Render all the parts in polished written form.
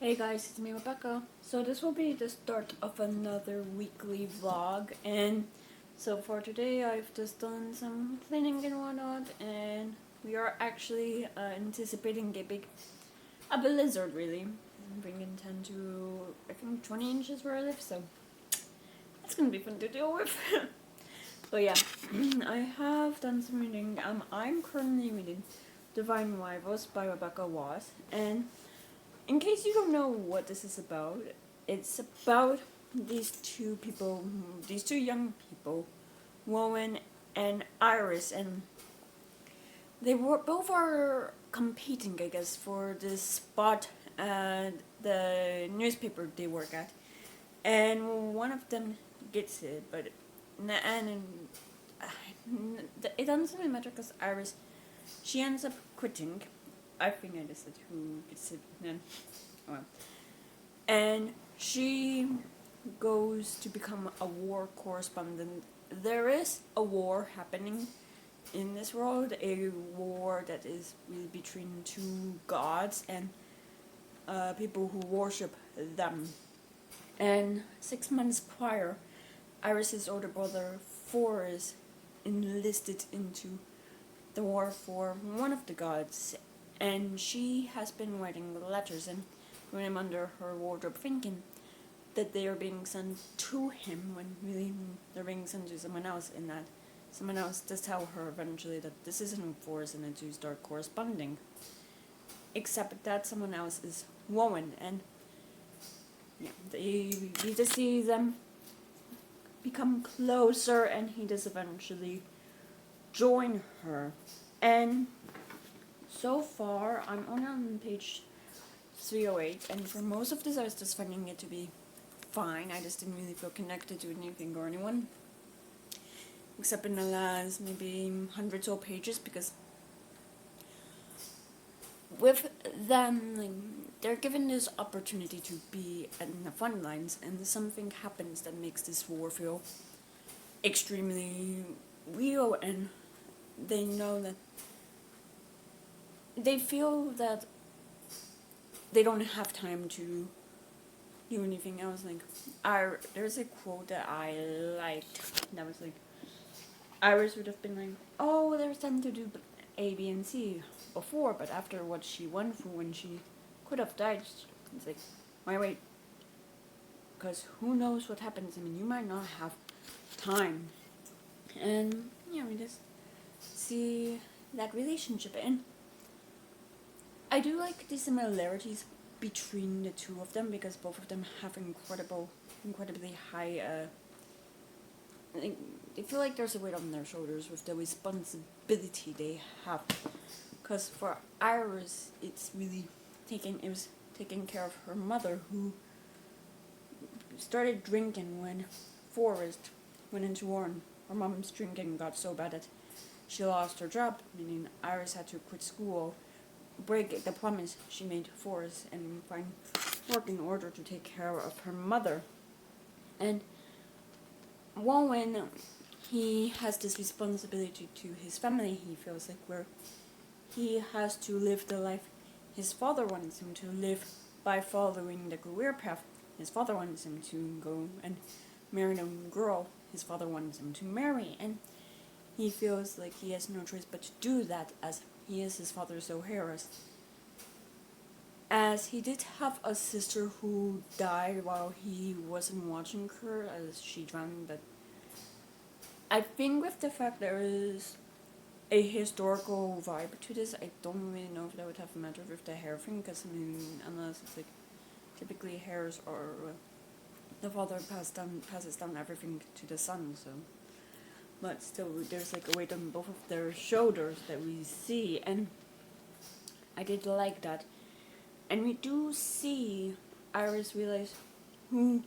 Hey guys, it's me Rebecca. So this will be the start of another weekly vlog, and so for today I've just done some cleaning and whatnot, and we are actually anticipating a blizzard really, bringing 10 to I think 20 inches where I live, so it's gonna be fun to deal with. But yeah, I have done some reading. I'm currently reading Divine Rivals by Rebecca Wass, and in case you don't know what this is about, it's about these two people, these two young people, Rowan and Iris, and they were both are competing, I guess, for this spot at the newspaper they work at, and one of them gets it, but it doesn't really matter because Iris, she ends up quitting. I think I just said who gets it then. Well, and she goes to become a war correspondent. There is a war happening in this world, a war that is really between two gods and people who worship them. And 6 months prior, Iris's older brother Forrest enlisted into the war for one of the gods, and she has been writing letters and putting them under her wardrobe, thinking that they are being sent to him when really they're being sent to someone else, and that someone else does tell her eventually that this isn't Forrest and that to start corresponding. Except that someone else is Rowan, and yeah, you just see them become closer, and he does eventually join her. And so far, I'm only on page 308, and for most of this I was just finding it to be fine. I just didn't really feel connected to anything or anyone, except in the last maybe 100 or so pages, because with them, like, they're given this opportunity to be in the front lines, and something happens that makes this war feel extremely real, and they know that they feel that they don't have time to do anything else. Like, there's a quote that I liked that was like, Iris would have been like, oh, there's time to do A, B, and C before, but after what she went through when she could have died, it's like, wait, because who knows what happens. I mean, you might not have time. And yeah, we just see that relationship, and I do like the similarities between the two of them, because both of them have incredibly high, they feel like there's a weight on their shoulders with the responsibility they have. Because for Iris, it was taking care of her mother, who started drinking when Forrest went into war, and her mom's drinking got so bad that she lost her job, meaning Iris had to quit school, break the promise she made Forrest, and find work in order to take care of her mother. And Rowan, he has this responsibility to his family. He feels like where he has to live the life his father wants him to live by following the career path his father wants him to go and marry the girl his father wants him to marry. And he feels like he has no choice but to do that, as he is his father's heiress. As he did have a sister who died while he wasn't watching her, as she drowned. But I think with the fact there is a historical vibe to this, I don't really know if that would have mattered with the hair thing, because I mean, unless it's like, typically hairs are, the father passes down everything to the son, so. But still, there's like a weight on both of their shoulders that we see, and I did like that. And we do see Iris realize who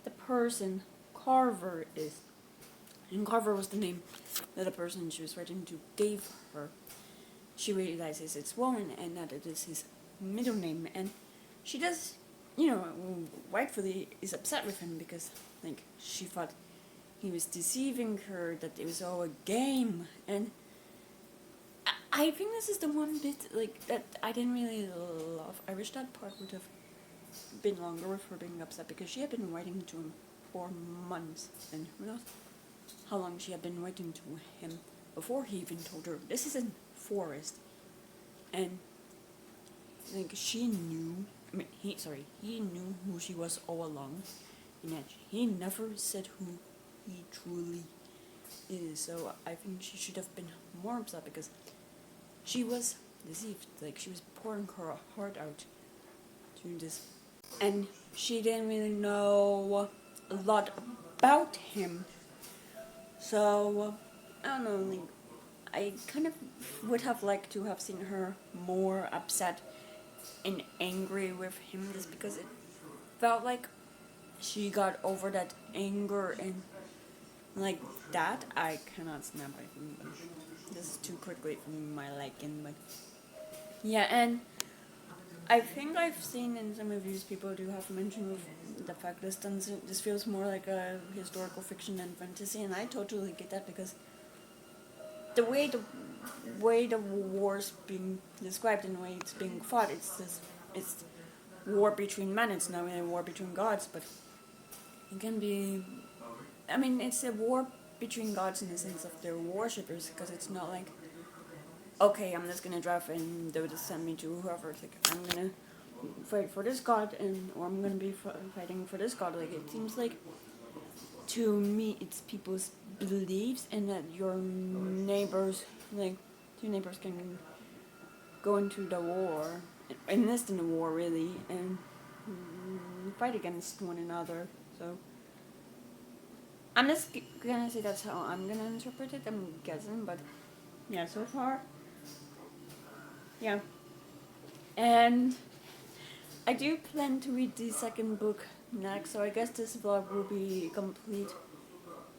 the person Carver is. And Carver was the name that the person she was writing to gave her. She realizes it's Rowan and that it is his middle name, and she does, rightfully is upset with him, because like she thought he was deceiving her, that it was all a game. And I think this is the one bit like that I didn't really love. I wish that part would have been longer with her being upset because she had been writing to him for months, and who knows how long she had been writing to him before he even told her this is a forest. And like she knew, he knew who she was all along, and yet he never said who he truly is. So I think she should have been more upset because she was deceived. Like she was pouring her heart out to this, and she didn't really know a lot about him. So I don't know. Like, I kind of would have liked to have seen her more upset and angry with him, just because it felt like she got over that anger, and like that I cannot snap. I think this is too quickly for my liking, but yeah. And I think I've seen in some reviews people do have mentioned with the fact this feels more like a historical fiction than fantasy, and I totally get that because the way the war's being described and the way it's being fought, it's war between men. It's not really a war between gods, but it can be. I mean, it's a war between gods in the sense of their worshippers, because it's not like, okay, I'm just gonna drive and they would just send me to whoever. It's like, I'm gonna fight for this god, or I'm gonna be fighting for this god. Like, it seems like, to me, it's people's beliefs, and that your neighbors, like, two neighbors can go into the war, enlist in the war, really, and fight against one another. So I'm just gonna say that's how I'm gonna interpret it. I'm guessing, but yeah, so far, yeah. And I do plan to read the second book next, so I guess this vlog will be a complete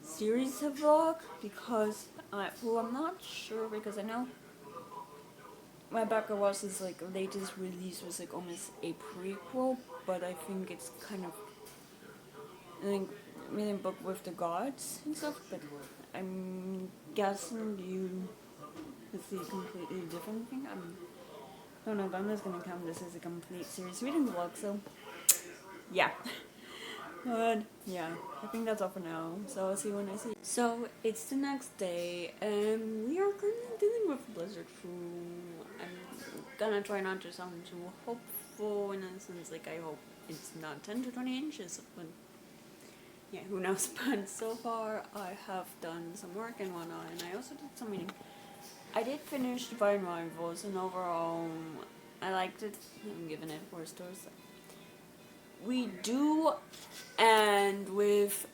series of vlog, because I'm not sure, because I know my background was his like latest release was like almost a prequel, but I think it's kind of, I think, really book with the gods and stuff, but I'm guessing you see a completely different thing. I don't know, but I'm just gonna count this as a complete series reading vlog, so yeah. But yeah, I think that's all for now, so I'll see you when I see you. So it's the next day, and we are currently dealing with blizzard through. I'm gonna try not to sound too hopeful in a sense, like I hope it's not 10 to 20 inches, but yeah, who knows. But so far I have done some work and whatnot, and I also did some reading. I did finish Divine Rivals, and overall I liked it. I'm giving it 4 stars. We do end with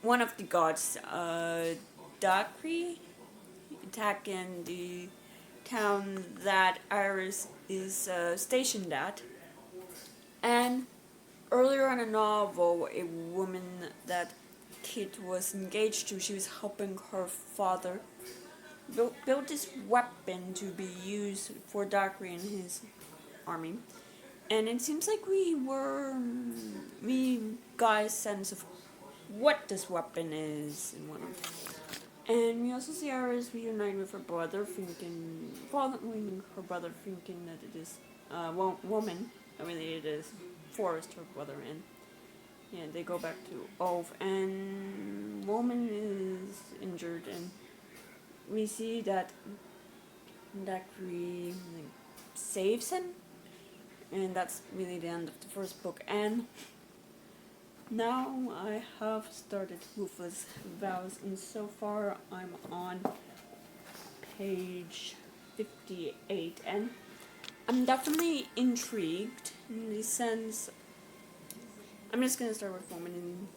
one of the gods, Dakri, attacking the town that Iris is stationed at. And earlier in the novel, a woman that Kit was engaged to, she was helping her father build this weapon to be used for Dakri and his army. And it seems like we got a sense of what this weapon is and whatnot. And we also see Iris reunite with her brother, following her brother, thinking that it is woman. I mean, it is Forrest, her brother, and yeah, they go back to Ove, and woman is injured, and we see that Dakri saves him. And that's really the end of the first book. And now I have started Ruthless Vows, and so far I'm on page 58, and I'm definitely intrigued in the sense. I'm just gonna start with Woman, and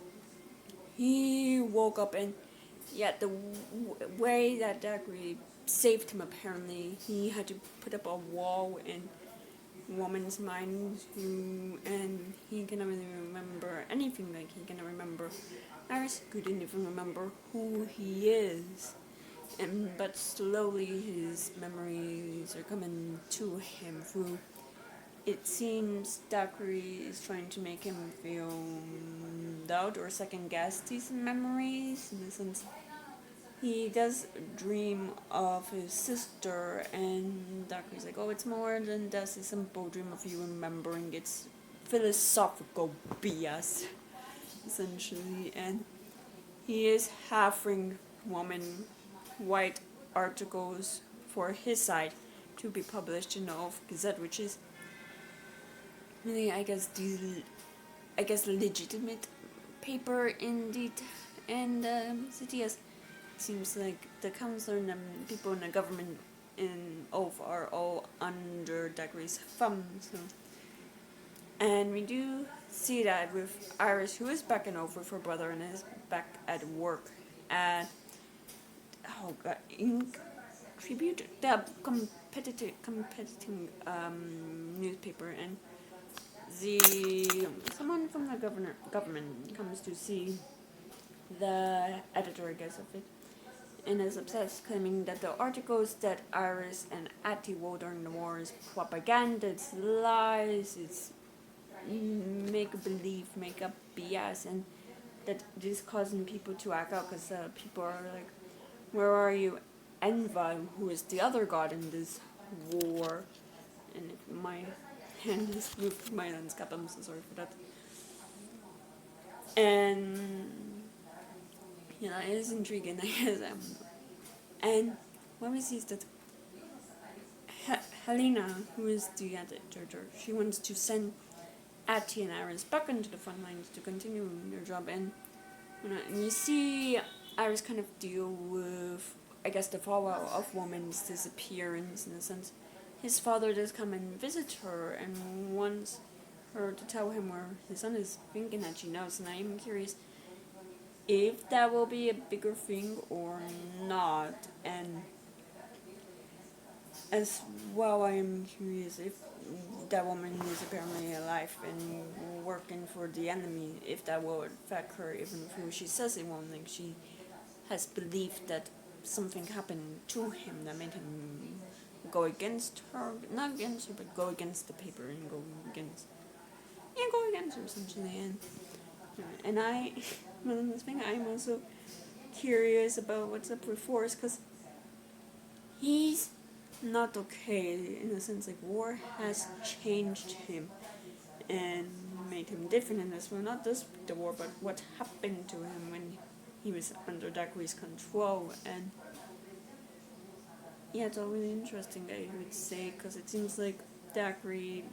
he woke up, and yeah, the way that Dagri saved him, apparently he had to put up a wall in Woman's mind, and he cannot really remember anything. Like, he cannot remember. Iris couldn't even remember who he is, but slowly his memories are coming to him through. It seems Dakri is trying to make him feel doubt or second guess these memories, in the sense he does dream of his sister, and Dakri's like, oh, it's more than just a simple dream of you remembering. It's philosophical BS, essentially, and he is having woman white articles for his side to be published in the Off Gazette, which is really, I guess, legitimate paper indeed, and city as seems like the council and people in the government in Oath are all under Dagger's thumb. So, and we do see that with Iris, who is back in Oath with her brother and is back at work at Ink Tribute, the competing newspaper, and someone from the government comes to see the editor, I guess, of it, and is obsessed, claiming that the articles that Iris and Atty wrote during the war is propaganda, it's lies, it's make-believe, make-up BS, and that it is causing people to act out, because people are like, where are you, Enva, who is the other god in this war? And if my hand is moved to my lens cap, I'm so sorry for that. And yeah, it is intriguing, I guess. And what we see is that Helena, who is the editor, she wants to send Atty and Iris back into the front lines to continue their job, and you see Iris kind of deal with, I guess, the fallout of Woman's disappearance, in a sense. His father does come and visit her and wants her to tell him where his son is, thinking that she knows, and I am curious if that will be a bigger thing or not. And as well, I am curious if that woman is apparently alive and working for the enemy, if that will affect her, even though she says it won't. Like, she has believed that something happened to him that made him go against her, not against her, but go against the paper and go against her, essentially. And I, well, this thing, I'm also curious about what's up with Forrest, because he's not okay, in a sense. Like, war has changed him and made him different in this. Well, not just the war, but what happened to him when he was under Dagger's control. And yeah, it's all really interesting, I would say, because it seems like Dagger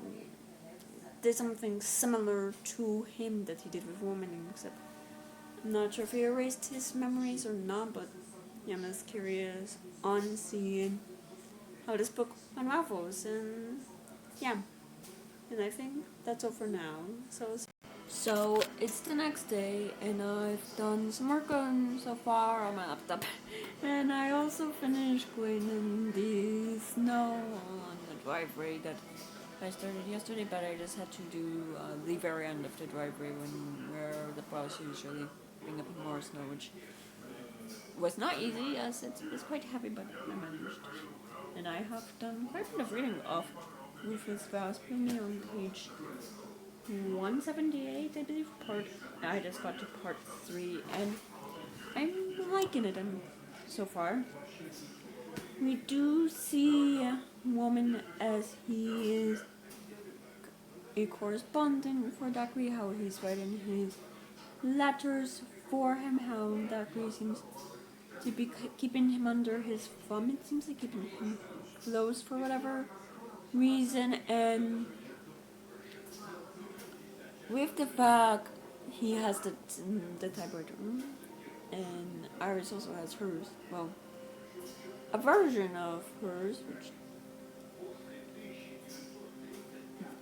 did something similar to him that he did with Woman, except I'm not sure if he erased his memories or not, but yeah, I'm just curious on seeing how this book unravels. And yeah, and I think that's all for now. So it's the next day, and I've done some work on so far on my laptop, and I also finished cleaning the snow on the driveway that I started yesterday, but I just had to do the very end of the driveway where the plows usually bring up more snow, which was not easy, as it was quite heavy, but I managed. And I have done quite a bit of reading of Rufus Vows, mainly on page 178, I believe. I just got to part 3, and I'm liking it so far. We do see Woman as he is a correspondent for Dagger, how he's writing his letters for him, how Dagger seems to be keeping him under his thumb. It seems like keeping him close for whatever reason, and with the fact he has the typewriter, and Iris also has hers. Well, a version of hers, which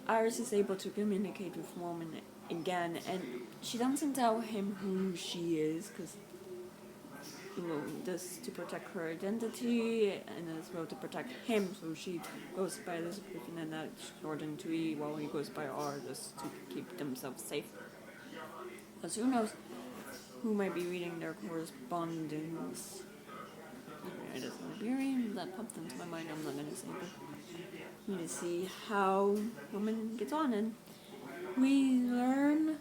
Iris is able to communicate with Woman again, and she doesn't tell him who she is, because just to protect her identity and as well to protect him, so she goes by Elizabeth and that's shortened to E, while he goes by R, just to keep themselves safe. Because who knows who might be reading their correspondence. I just want to be reading, that popped into my mind, I'm not going to say, but we need to see how Woman gets on. And we learn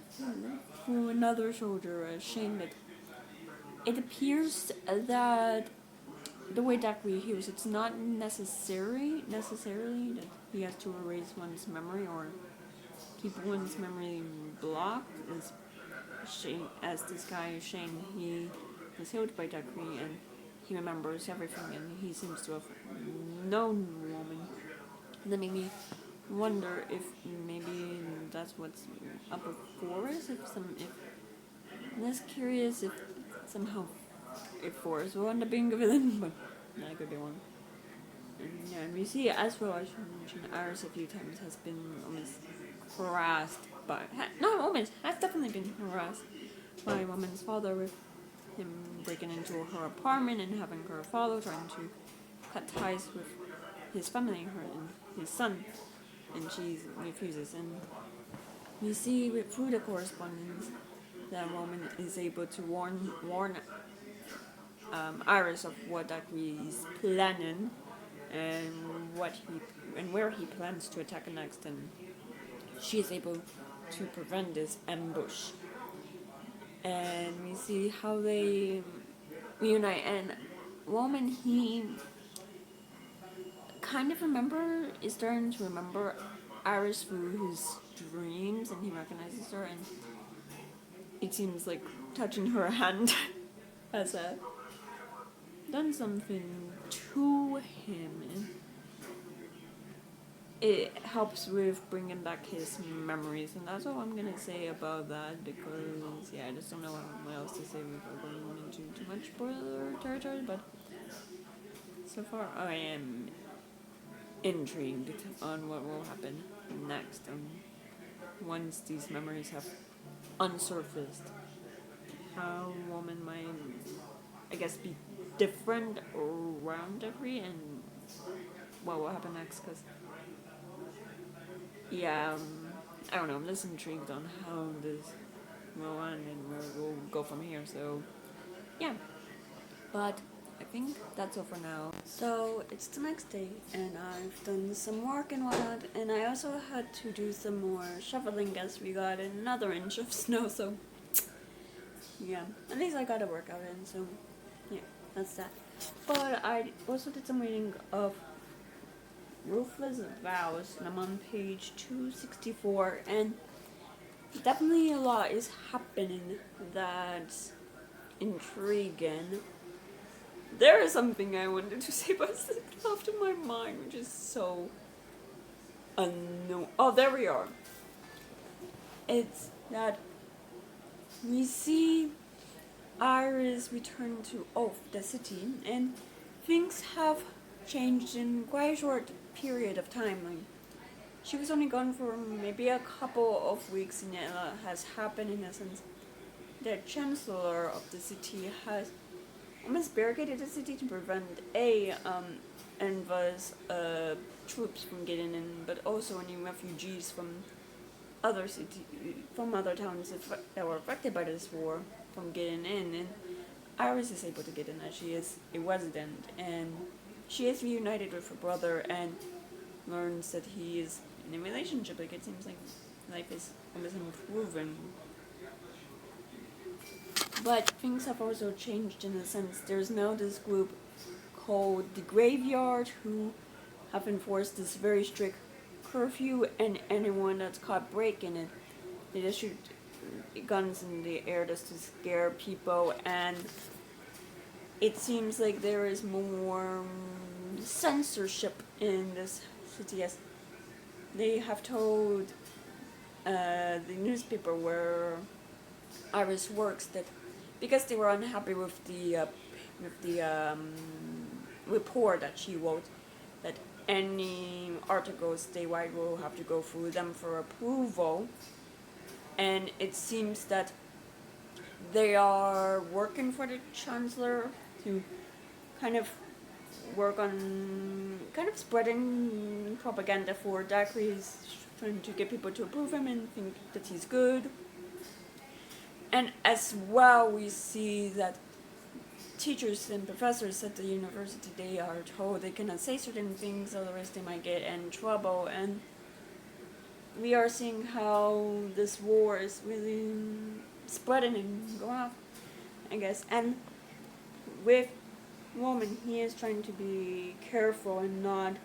through another soldier, Shane, that it appears that the way Dagger hears, it's not necessarily that he has to erase one's memory, or keep one's memory blocked is Shane, as this guy Shane, he was healed by Dakri and he remembers everything and he seems to have known the woman. And that made me wonder if maybe that's what's up before us. I'm just curious if somehow if Forrest will end up being a villain, but I could be wrong. And we see as well, I should mention, Iris a few times has been almost harassed by, not almost, has definitely been harassed by a woman's father, with him breaking into her apartment and having her father trying to cut ties with his family, her and his son, and she refuses. And we see through the correspondence that woman is able to warn Iris of what Dakri is planning and where he plans to attack next, and she is able to prevent this ambush. And we see how they reunite, and Woman, he kind of is starting to remember Iris through his dreams, and he recognizes her, and it seems like touching her hand has done something to him. It helps with bringing back his memories, and that's all I'm gonna say about that, because I just don't know what else to say without going into too much spoiler territory. But so far I am intrigued on what will happen next, once these memories have unsurfaced. How Woman might, I guess, be different around Jeffrey, and what will happen next, because I don't know, I'm just intrigued on how this will end and where we'll go from here, so yeah. But I think that's all for now. So it's the next day, and I've done some work and whatnot, and I also had to do some more shoveling as we got another inch of snow, so yeah, at least I got a workout in, so yeah, that's that. But I also did some reading of Ruthless Vows, and I'm on page 264, and definitely a lot is happening that's intriguing. There is something I wanted to say, but it's off to my mind, which is so unknown. Oh, there we are. It's that we see Iris return to the city, and things have changed in quite a short period of time. Like, she was only gone for maybe a couple of weeks, and it has happened in a sense. The chancellor of the city has almost barricaded the city to prevent Enva's troops from getting in, but also any refugees from other towns that were affected by this war from getting in. And Iris is able to get in as she is a resident, and she is reunited with her brother and learns that he is in a relationship. Like, it seems like life is almost improving. But things have also changed in a sense. There's now this group called the Graveyard who have enforced this very strict curfew, and anyone that's caught breaking it, they just shoot guns in the air just to scare people. And it seems like there is more censorship in this city, as they have told the newspaper where Iris works that because they were unhappy with the report that she wrote, that any articles they write will have to go through them for approval. And it seems that they are working for the chancellor to kind of work on kind of spreading propaganda for Dakri. He's trying to get people to approve him and think that he's good. And as well, we see that teachers and professors at the university, they are told they cannot say certain things, otherwise they might get in trouble. And we are seeing how this war is really spreading and going off, I guess. And with Woman, he is trying to be careful and not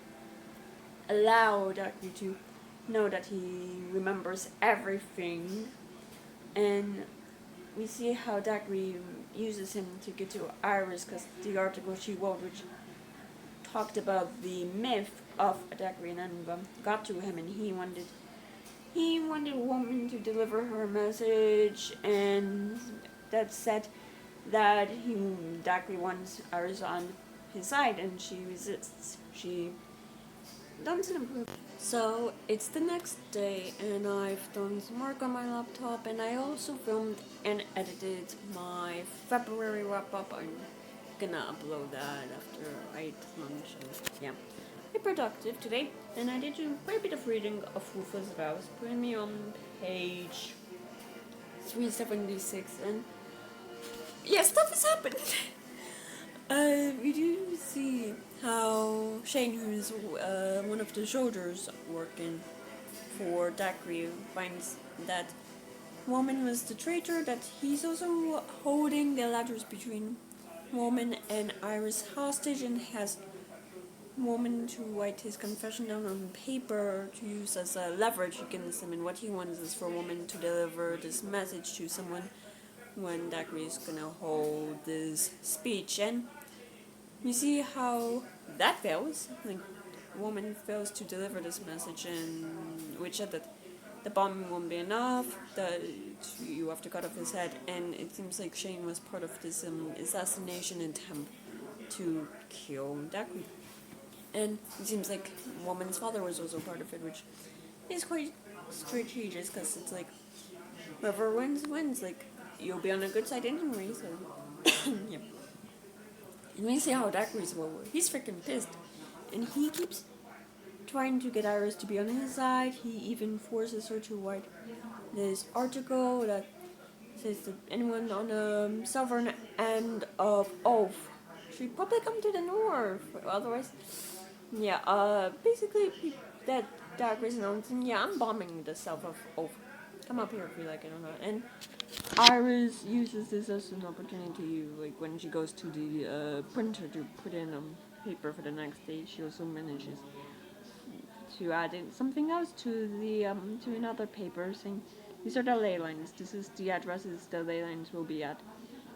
allow Dakri to know that he remembers everything, and we see how Dagri uses him to get to Iris, because the article she wrote, which talked about the myth of Dagri and Anva, got to him, and he wanted a woman to deliver her message, and that said that Dagri wants Iris on his side, and she resists. She doesn't approve. So it's the next day, and I've done some work on my laptop, and I also filmed and edited my February wrap up. I'm gonna upload that after I eat lunch. And yeah, be productive today, and I did do quite a bit of reading of Rufus Vows, putting me on page 376, and yeah, stuff has happened. We do see how Shane, who's one of the soldiers working for Dagri, finds that Woman was the traitor, that he's also holding the letters between Woman and Iris hostage, and has Woman to write his confession down on paper to use as a leverage against him, and what he wants is for Woman to deliver this message to someone when Dagri is gonna hold this speech. And you see how that fails. Like, Woman fails to deliver this message, and which said that the bombing won't be enough, that you have to cut off his head, and it seems like Shane was part of this assassination attempt to kill Dagri. And it seems like Woman's father was also part of it, which is quite strategic, because it's like, whoever wins, like, you'll be on a good side anyway, so, yeah. And we see how Dagri's he's freaking pissed, and he keeps trying to get Iris to be on his side. He even forces her to write this article that says that anyone on the southern end of Oath should probably come to the north, otherwise, yeah, basically that Dagri's announcing, yeah, I'm bombing the south of Oath. Come up here if you like it or not. And Iris uses this as an opportunity, like when she goes to the printer to put in paper for the next day, she also manages to add in something else to the to another paper, saying these are the ley lines. This is the addresses the ley lines will be at.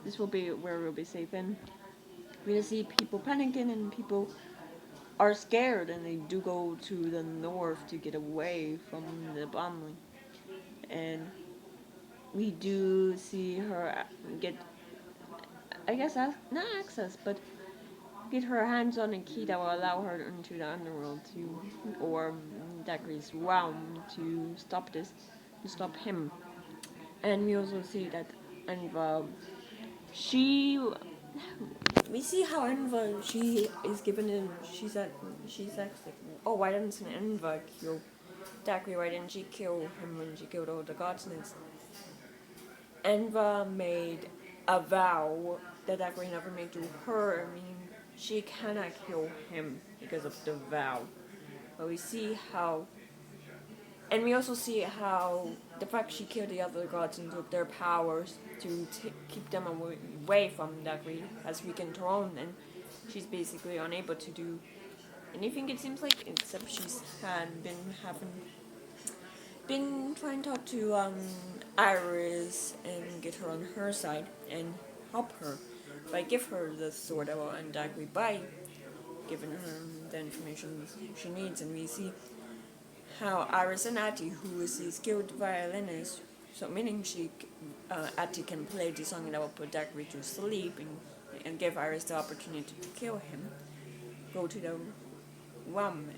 This will be where we'll be safe. And we see people panicking, and people are scared, and they do go to the north to get away from the bombing. And we do see her get, I guess, not access, but get her hands on a key that will allow her into the underworld to, or Dagri's realm, to stop this, to stop him. And we also see that Anva, we see how Anva, she is given in, she's actually, oh, why didn't Anva kill Dagri? Why didn't she kill him when she killed all the godsness? Anva made a vow that Dagri never made to her. I mean, she cannot kill him because of the vow. But we see how, and we also see how the fact she killed the other gods and took their powers to keep them away from Dagri has weakened her own, and she's basically unable to do anything, it seems like, except she's been trying to talk to Iris and get her on her side and help her by give her the sword that will end Dagri, by giving her the information she needs. And we see how Iris and Atty, who is a skilled violinist, so meaning Atty can play the song that will put Dagri to sleep and give Iris the opportunity to kill him, go to the realm.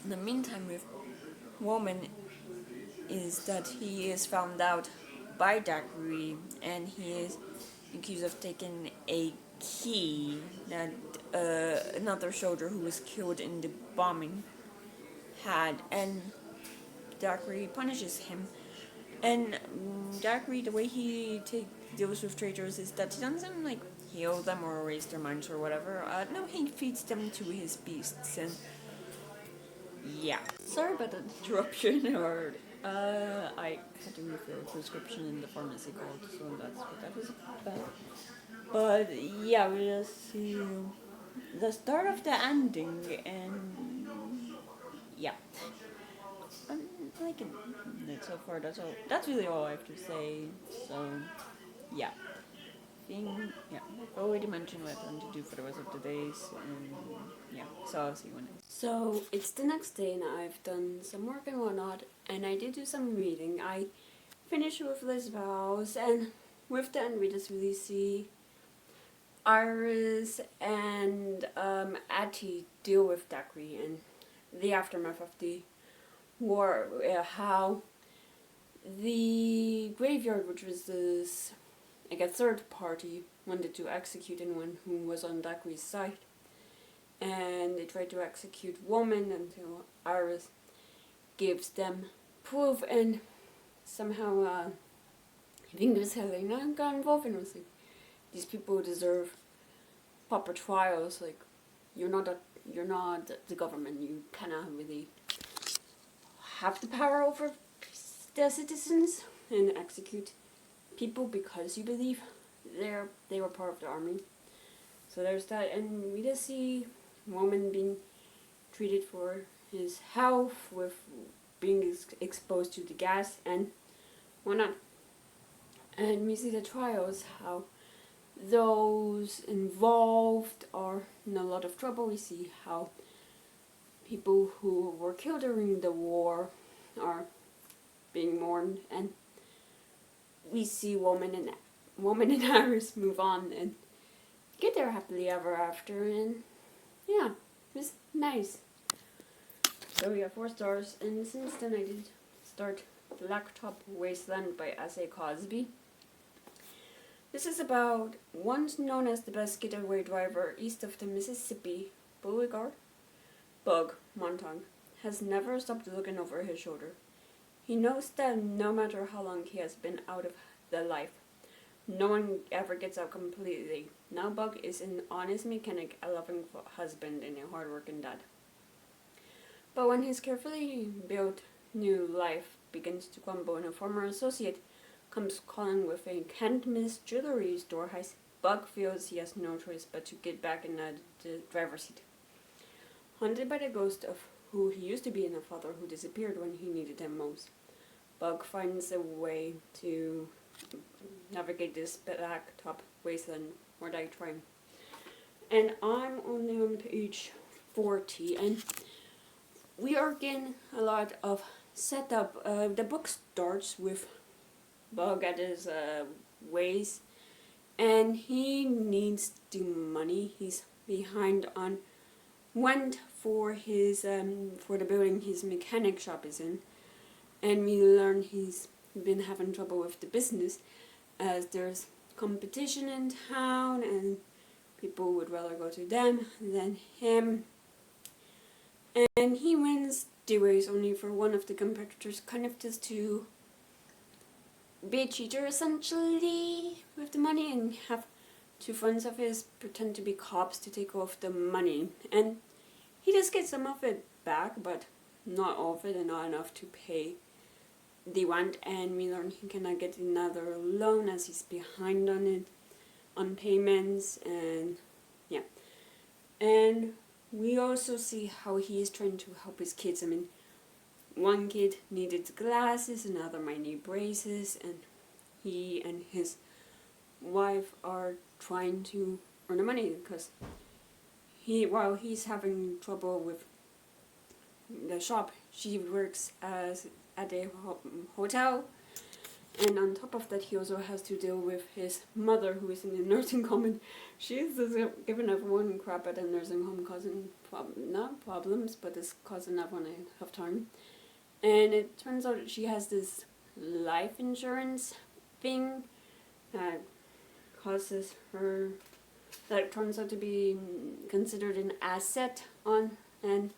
In the meantime, with Woman, is that he is found out by Dagri, and he is accused of taking a key that another soldier who was killed in the bombing had, and Dagri punishes him. And Dagri, the way he deals with traitors is that he doesn't like heal them or erase their minds or whatever. No, he feeds them to his beasts. And yeah, sorry about the interruption, or I had to refill a prescription in the pharmacy called, so that's what that was about. But yeah, we just see the start of the ending, and yeah. I like it so far. That's really all I have to say. So, yeah. Yeah, I've already mentioned what I plan to do for the rest of the days, and yeah, so I'll see you when So it's the next day and I've done some work and whatnot, and I did do some reading. I finished with Liz Vows, and with the end we just really see Iris and Atty deal with Dacre and the aftermath of the war, how the graveyard, which was this, like a third party, wanted to execute anyone who was on Dacre's side. And they tried to execute women until Iris gives them proof, and somehow I think it was Helena got involved and was like, these people deserve proper trials. Like, you're not the government. You cannot really have the power over the citizens and execute people because you believe they were part of the army. So there's that, and we just see woman being treated for his health with being exposed to the gas and whatnot. And we see the trials, how those involved are in a lot of trouble. We see how people who were killed during the war are being mourned, and we see woman and Iris move on and get there happily ever after, and yeah, it was nice. So we got 4 stars, and since then I did start Blacktop Wasteland by S.A. Cosby. This is about once known as the best getaway driver east of the Mississippi, Bug Montag, has never stopped looking over his shoulder. He knows that no matter how long he has been out of the life, no one ever gets out completely. Now Bug is an honest mechanic, a loving husband, and a hard-working dad. But when his carefully built new life begins to crumble and a former associate comes calling with a can't-miss jewelry store heist, Bug feels he has no choice but to get back in the driver's seat. Haunted by the ghost of who he used to be and a father who disappeared when he needed him most, Bug finds a way to navigate this blacktop wasteland or die trying. And I'm only on page 40, and we are getting a lot of setup. The book starts with Bug at his ways, and he needs the money. He's behind on rent for his for the building his mechanic shop is in, and we learn he's been having trouble with the business as there's competition in town and people would rather go to them than him. And he wins the race only for one of the competitors kind of just to be a cheater essentially with the money, and have 2 friends of his pretend to be cops to take off the money. And he just gets some of it back, but not all of it, and not enough to pay the rent. And we learn he cannot get another loan as he's behind on it, on payments, and yeah. And we also see how he is trying to help his kids. I mean, one kid needed glasses, another might need braces, and he and his wife are trying to earn the money because while he's having trouble with the shop, she works at a hotel, and on top of that he also has to deal with his mother, who is in a nursing home, and she's just giving everyone crap at a nursing home, causing not problems, but it's causing everyone a tough time. And it turns out she has this life insurance thing that causes her, that turns out to be considered an asset on and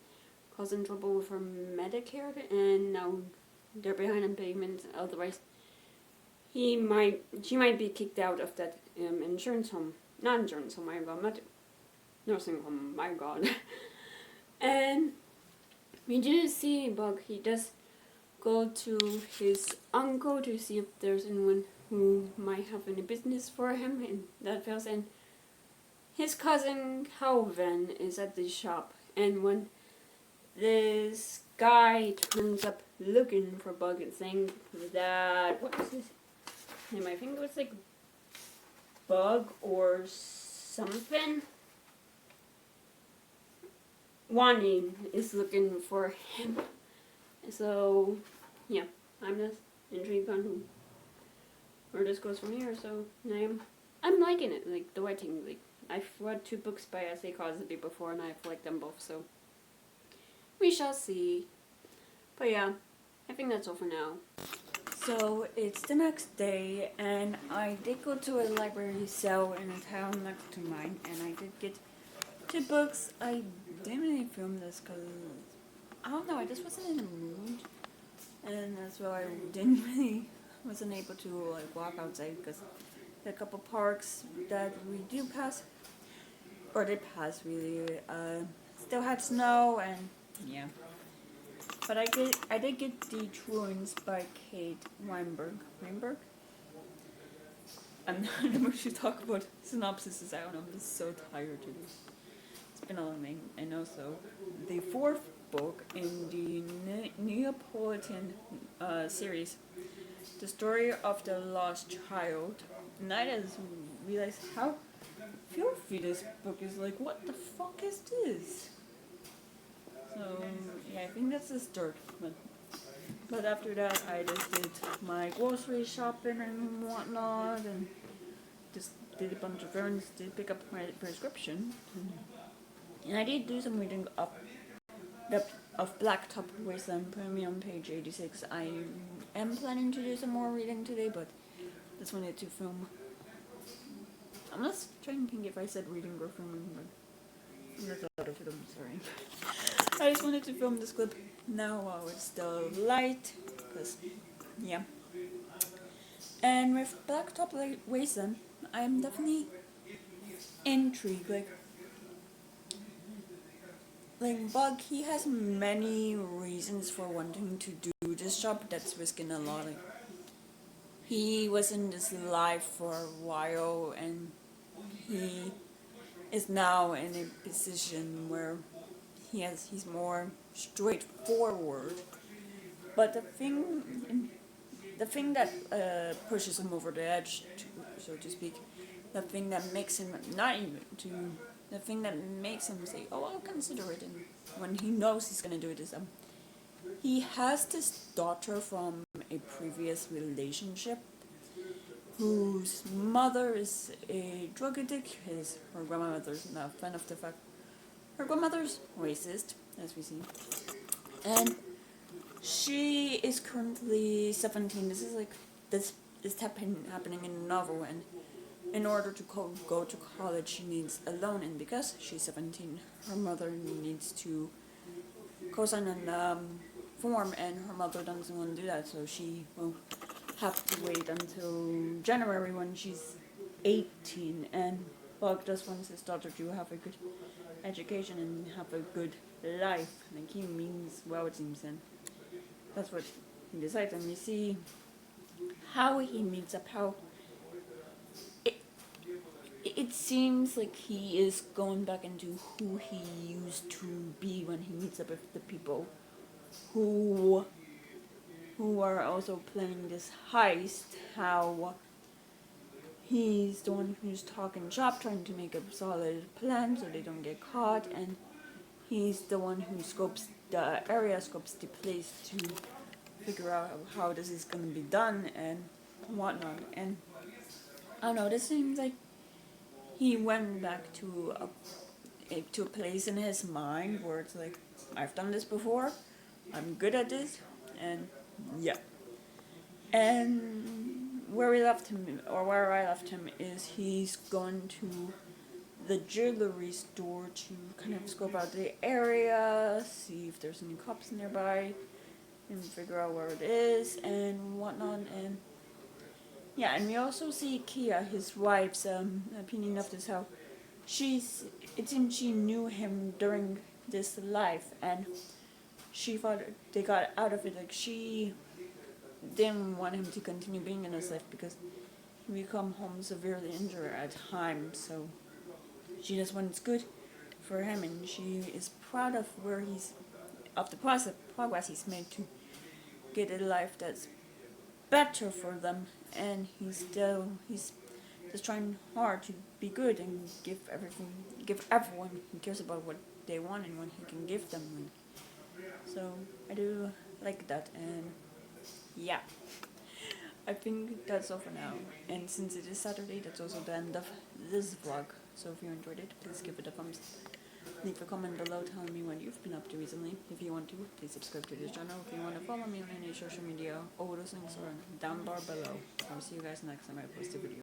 causing trouble with her Medicare, and now they're behind on payments. Otherwise, she might be kicked out of that insurance home, not insurance home, my God, nursing home, my God. And we do see Bug. He does go to his uncle to see if there's anyone who might have any business for him, and that fails. And his cousin Calvin is at the shop, and when this guy turns up looking for Bug and saying that, what was his name? I think it was like Bug or something. Wani is looking for him. So, yeah, I'm just intrigued on where this goes from here. So, I'm liking it, like the writing. Like, I've read 2 books by S.A. Cosby before, and I've liked them both. So, we shall see. But yeah, I think that's all for now. So it's the next day, and I did go to a library sale in a town next to mine, and I did get 2 books. I didn't really film this because, I don't know, I just wasn't in the mood, and that's why I wasn't able to like walk outside, because there are a couple parks that we do pass, or did pass really, still had snow, and yeah. But I did get the Truants by Kate Weinberg. Weinberg? I'm not in the mood to talk about synopsises. I don't know. I'm just so tired today. It's been a long night. I know. So, the 4th book in the Neapolitan series, the story of the lost child. And I just realized how filthy this book is. Like, what the fuck is this? So, yeah, I think that's the start. But after that, I just did my grocery shopping and whatnot, and just did a bunch of errands, did pick up my prescription. And I did do some reading of Blacktop Wasteland Premium, page 86. I am planning to do some more reading today, but just wanted to film. I'm just trying to think if I said reading or filming, but that's a lot of film, sorry. I just wanted to film this clip now while it's still light, because, yeah. And with Blacktop Wasteland, I'm definitely intrigued. Like Bug, he has many reasons for wanting to do this job that's risking a lot. Like, he was in this life for a while, and he is now in a position where he's more straightforward. But the thing that pushes him over the edge, so to speak, the thing that makes him the thing that makes him say, "Oh, I'll consider it," and when he knows he's gonna do it, is he has this daughter from a previous relationship, whose mother is a drug addict. Her grandmother's not a fan of the fact. Her grandmother's racist, as we see, and she is currently 17. This is happening in a novel, and in order to go to college, she needs a loan, and because she's 17, her mother needs to co-sign an form, and her mother doesn't want to do that, so she will have to wait until January when she's 18, and Bug just wants his daughter to have a good education and have a good life. Like, he means well, it seems, and that's what he decides. And we see how he meets up, how it seems like he is going back into who he used to be when he meets up with the people who are also planning this heist. How he's the one who's talking shop, trying to make a solid plan so they don't get caught, and he's the one who scopes the area, scopes the place to figure out how this is going to be done and whatnot. And I don't know, this seems like he went back to a place in his mind where it's like, I've done this before, I'm good at this, and yeah. And where I left him is he's gone to the jewelry store to kind of scope out the area, see if there's any cops nearby, and figure out where it is and whatnot. And yeah, and we also see Kia, his wife's opinion of this, how it seems she knew him during this life, and she thought they got out of it. Like, she didn't want him to continue being in his life because he would come home severely injured at times, so she just wants good for him, and she is proud of the progress he's made to get a life that's better for them, and he's just trying hard to be good and give everyone who cares about what they want and what he can give them. So I do like that, and yeah, I think that's all for now. And since it is Saturday, that's also the end of this vlog. So if you enjoyed it, please give it a thumbs up. Leave a comment below telling me what you've been up to recently. If you want to, please subscribe to this channel. If you want to follow me on any social media, all those links are down bar below. I'll see you guys next time I post a video.